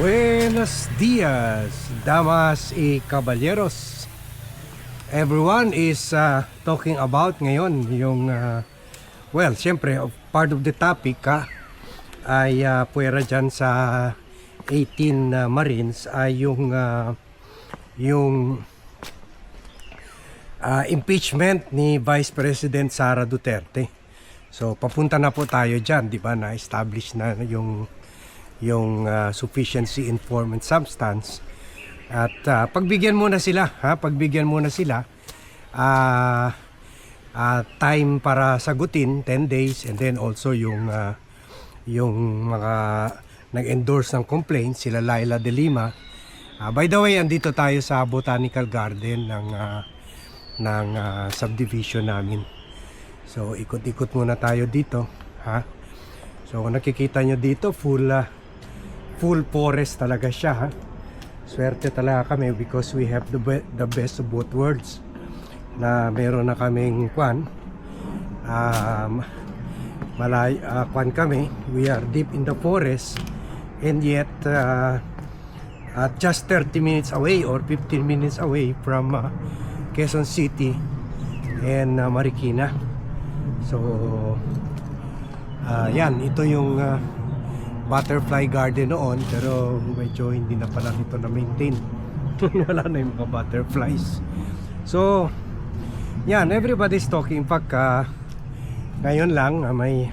Buenos dias, damas y caballeros. Everyone is talking about ngayon yung well, syempre part of the topic ay puwera dyan sa 18 Marines ay yung impeachment ni Vice President Sara Duterte. So papunta na po tayo dyan, di ba, na establish na yung sufficiency in form and substance. At pagbigyan muna sila, pagbigyan muna sila time para sagutin, 10 days, and then also yung mga nag-endorse ng complaint, sila Laila De Lima. By the way, andito tayo sa Botanical Garden ng subdivision namin. So ikot-ikot muna tayo dito, So kung nakikita nyo dito, full forest talaga siya, Swerte talaga kami because we have the best of both worlds. Na meron na kaming kami, we are deep in the forest, and yet just 30 minutes away or 15 minutes away from Quezon City and Marikina. So yan, ito yung butterfly garden noon, pero medyo hindi na pala ito na maintain. Wala na yung mga butterflies. So yan, everybody's talking. In fact, ngayon lang may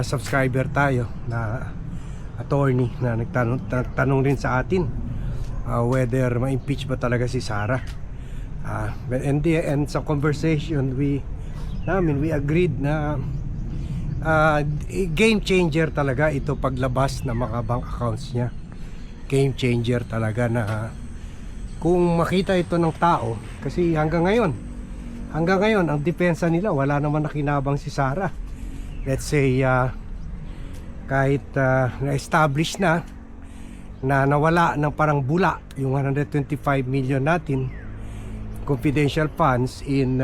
subscriber tayo na attorney na nagtanong rin sa atin whether ma-impeach ba talaga si Sara. And sa conversation we agreed na game changer talaga ito paglabas ng mga bank accounts niya. Game changer talaga na kung makita ito ng tao, kasi hanggang ngayon ang depensa nila wala naman nakinabang si Sara. Let's say kahit na-establish na nawala ng parang bula yung 125 million natin confidential funds in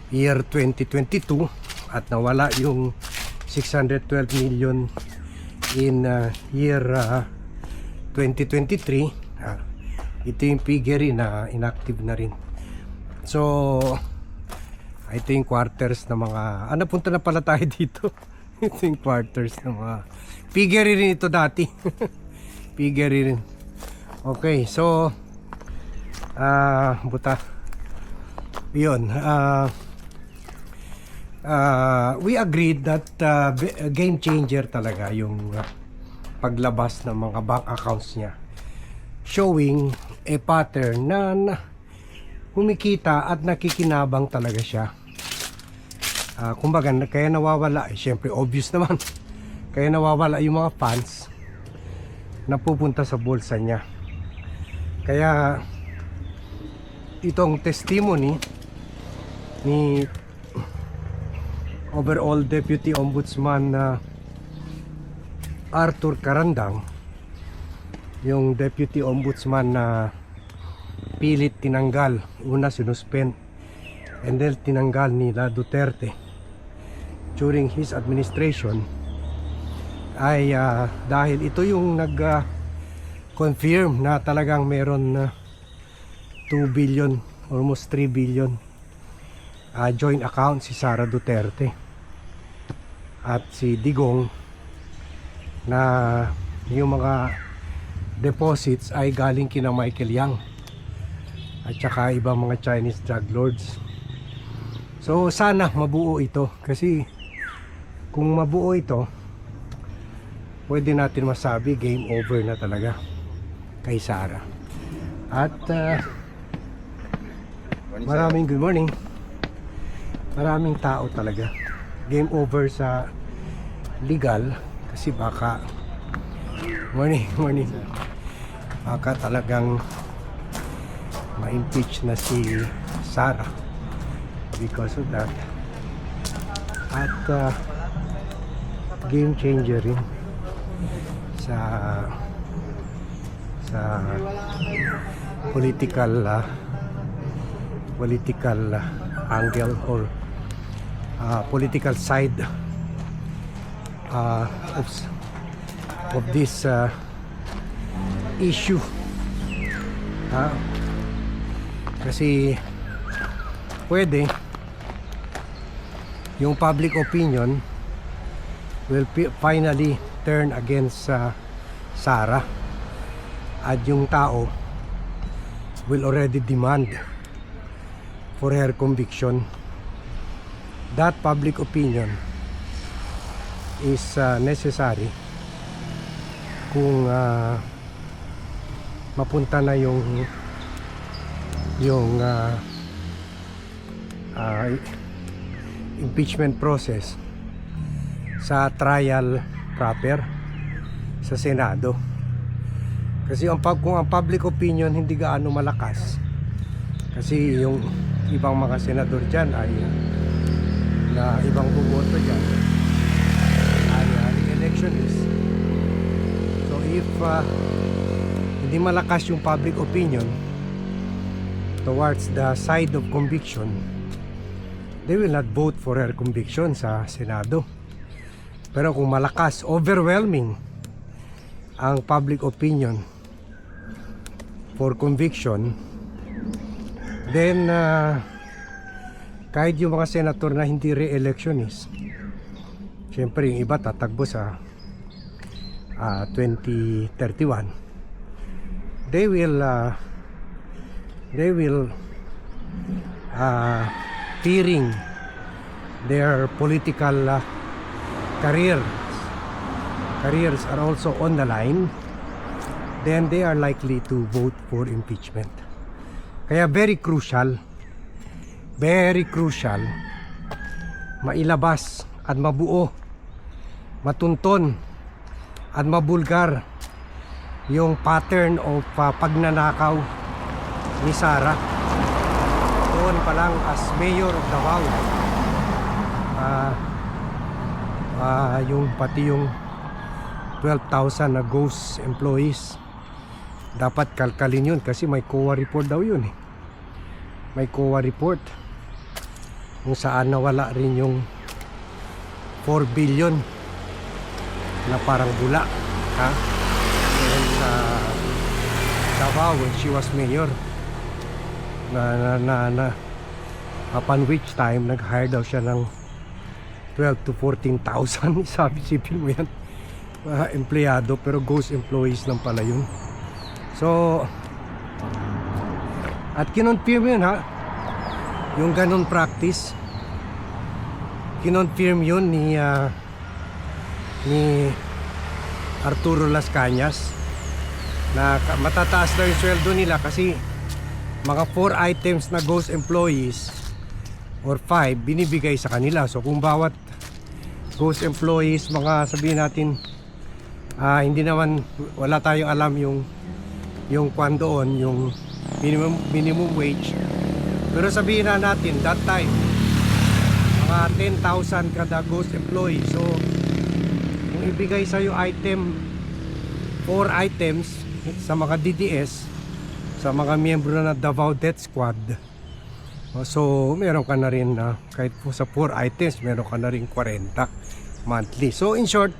year 2022 at nawala yung 612 million in year 2023. Ito yung figure na inactive na rin. So I think quarters na mga napunta na pala tayo dito. Ito yung quarters na mga figure rin ito dati. Figure rin. Okay, so yun, we agreed that game changer talaga yung paglabas ng mga bank accounts niya, showing a pattern na humikita at nakikinabang talaga siya. Kumbaga kaya nawawala, syempre obvious naman, kaya nawawala yung mga funds na pupunta sa bulsa niya. Kaya itong testimony ni overall Deputy Ombudsman Arthur Carandang, yung Deputy Ombudsman na pilit tinanggal, una sinuspend and then tinanggal nila Duterte during his administration, ay dahil ito yung confirm na talagang meron 2 billion, almost 3 billion joint account si Sara Duterte at si Digong, na yung mga deposits ay galing kina Michael Yang at saka ibang mga Chinese drug lords. So sana mabuo ito, kasi kung mabuo ito, pwede natin masabi game over na talaga kay Sara. At maraming good morning, maraming tao talaga, game over sa legal, kasi baka morning baka talagang ma-impeach na si Sara because of that. At game changer rin sa political angle or political side uh, of, of this issue. Kasi pwede yung public opinion will finally turn against Sara, at yung tao will already demand for her conviction. That public opinion is necessary kung mapunta na yung impeachment process sa trial proper sa Senado. Kasi kung ang public opinion hindi gaano malakas, kasi yung ibang mga senador dyan ay na ibang bumoto dyan ay electionist. So if hindi malakas yung public opinion towards the side of conviction, they will not vote for her conviction sa Senado. Pero kung malakas, overwhelming ang public opinion for conviction, then kahit yung mga senator na hindi re-electionist, syempre yung iba tatakbo sa 2031, they will fearing their political careers are also on the line, then they are likely to vote for impeachment. Kaya very crucial mailabas at mabuo, matunton at mabulgar yung pattern of pagnanakaw ni Sara doon pa lang as mayor of Davao. Yung pati yung 12,000 na ghost employees, dapat kalkalin yun kasi may COA report daw yun eh. May COA report kung saan nawala rin yung 4 billion na parang bula doon sa Davao when she was mayor, na upon which time nag-hire daw siya ng 12 to 14,000 sabi, sipin mo yan, empleyado, pero ghost employees lang pala yun. So at kinonfirm yun yung ganun practice, kinonfirm yun ni Arturo Las Cañas na matataas daw yung sweldo nila kasi mga 4 items na ghost employees or 5 binibigay sa kanila. So kung bawat ghost employees, mga sabihin natin hindi naman, wala tayong alam yung kwan doon, yung minimum wage, pero sabihin na natin that time mga 10,000 kada ghost employee. So kung ibigay sa yung item, 4 items sa mga DDS, sa mga miyembro na Davao Death Squad, so meron ka na rin kahit po sa 4 items meron ka na rin 40 monthly. So in short,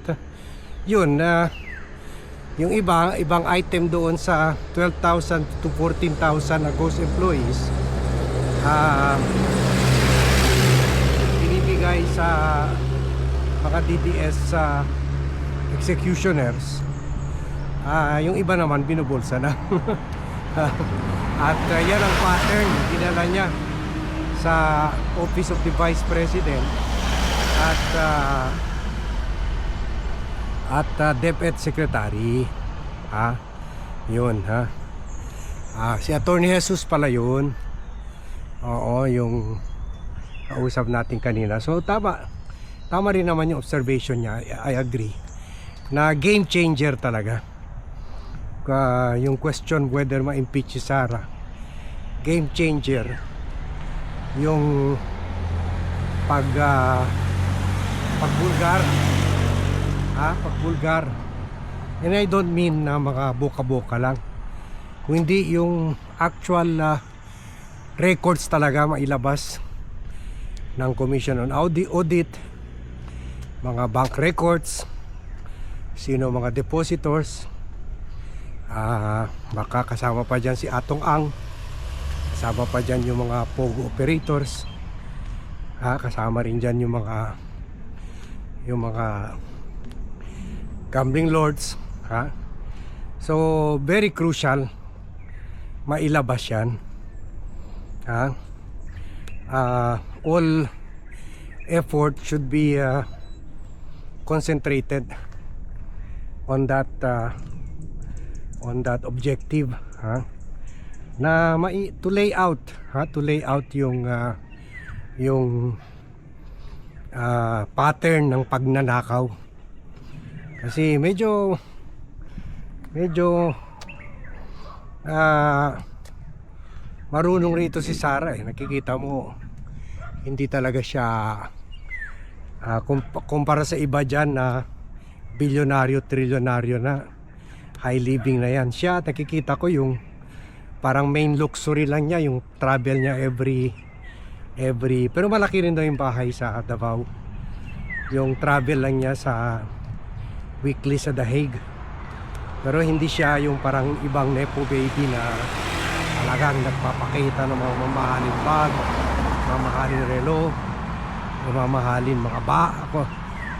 yun yung ibang item doon sa 12,000 to 14,000 na ghost employees, binibigay sa mga DDS sa executioners, yung iba naman binubulsa na. At yan ang pattern dinala niya sa Office of the Vice President at DepEd Secretary. Yun si Attorney Jesus pala yun. Oo, yung kausap natin kanina. So tama rin naman yung observation niya. I agree na game changer talaga. Yung question whether ma-impeach si Sara, game changer yung pagbulgar, pagbulgar. And I don't mean na mga boka-boka lang, kung hindi yung actual records talaga mailabas ng Commission on Audit, mga bank records, sino mga depositors. Baka kasama pa dyan si Atong Ang, kasama pa dyan yung mga POGO operators, kasama rin dyan yung mga gambling lords. So very crucial mailabas yan. All effort should be concentrated on that objective, na to lay out yung pattern ng pagnanakaw. Kasi medyo marunong rito si Sara nakikita mo, hindi talaga siya kumpara sa iba dyan na bilyonaryo, trilyonaryo na, high living na yan. Siya, nakikita ko yung parang main luxury lang niya, yung travel niya every pero malaki rin daw yung bahay sa Davao. Yung travel lang niya sa weekly sa The Hague. Pero hindi siya yung parang ibang nepo baby na talagang nagpapakita ng mga mamahalin bag, mamahalin relo, mamahalin mga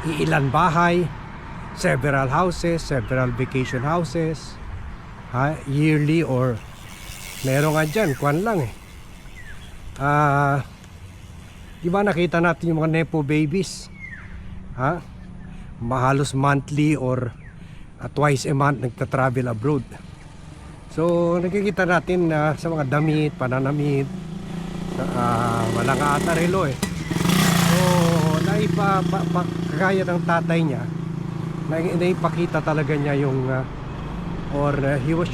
iilan bahay, several houses, several vacation houses, yearly, or meron nga dyan, kwan lang di ba nakita natin yung mga nepo babies, mahalos monthly or twice a month nagta-travel abroad. So nakikita natin sa mga damit, pananamit, walang atarelo So kagaya ng tatay niya, naipakita talaga niya yung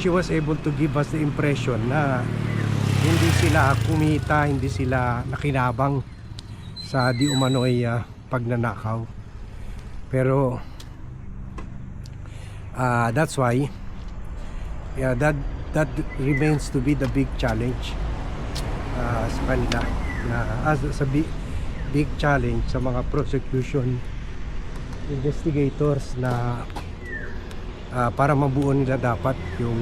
she was able to give us the impression na hindi sila kumita, hindi sila nakinabang sa di umano'y pagnanakaw. Pero that's why that remains to be the big challenge sa kanila, sa big challenge sa mga prosecution investigators na para mabuo nila dapat yung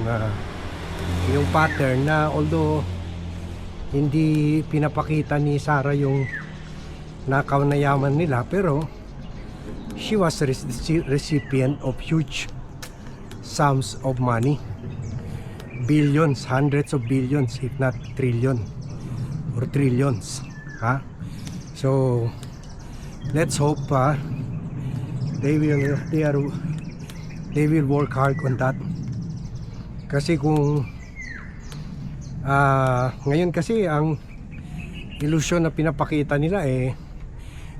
pattern na, although hindi pinapakita ni Sara yung nakaw na yaman nila, pero she was recipient of huge sums of money, billions, hundreds of billions, if not trillion or trillions. So let's hope they will work hard on that. Kasi kung ngayon kasi ang ilusyon na pinapakita nila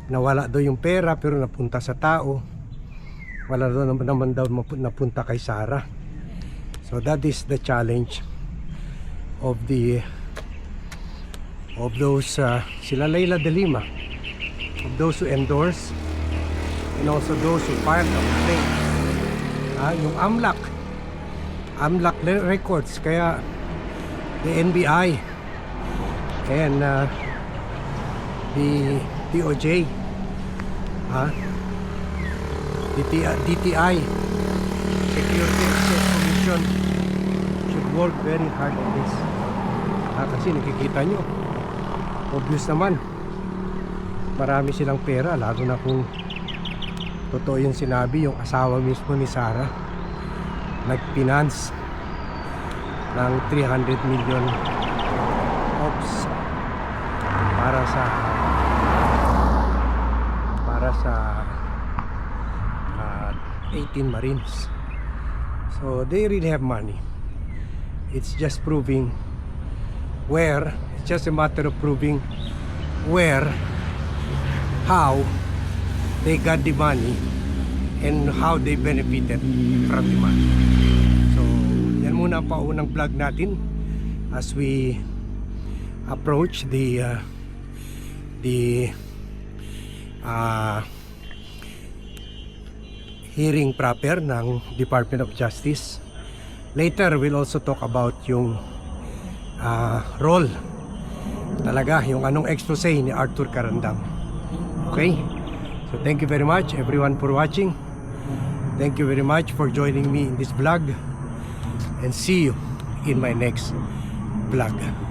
nawala daw yung pera pero napunta sa tao, wala daw naman daw napunta kay Sara. So that is the challenge of those sila Leila de Lima, of those who endorse and also those who filed the complaint. Yung AMLAC records, kaya the NBI and the DOJ, DTI, Security Access Commission should work very hard on this. Kasi nakikita nyo, obvious naman, marami silang pera, lalo na kung totoo yung sinabi, yung asawa mismo ni Sara nag-finance ng 300 million ops para sa 18 Marines. So they really have money. It's just proving where, it's just a matter of proving where, how they got the money and how they benefited from the money. So yan muna ang paunang vlog natin as we approach the hearing proper ng Department of Justice. Later we'll also talk about yung role talaga yung anong expose ni Arthur Carandang. Okay? So thank you very much everyone for watching. Thank you very much for joining me in this vlog. And see you in my next vlog.